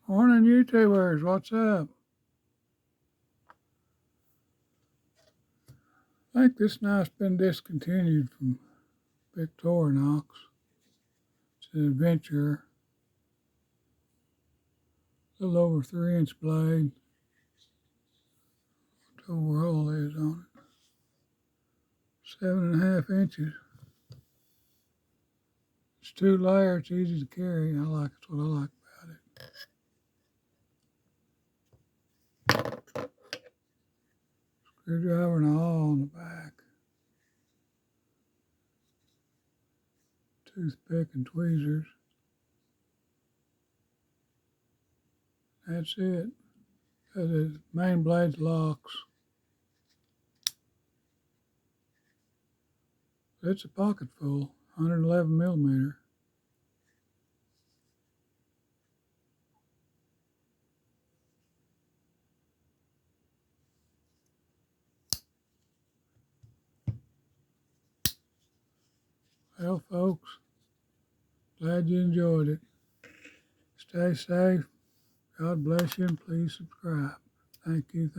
Morning, YouTubers. What's up? I think this knife's been discontinued from Victoranox. It's an adventure. A little over 3-inch blade. What overall is on it? 7.5 inches. It's 2-layer. It's easy to carry. That's what I like about it. Screwdriver and a awl on the back. Toothpick and tweezers. That's it. The main blade locks. It's a pocket full, 111 millimeter. Well, folks, glad you enjoyed it. Stay safe. God bless you, and please subscribe. Thank you.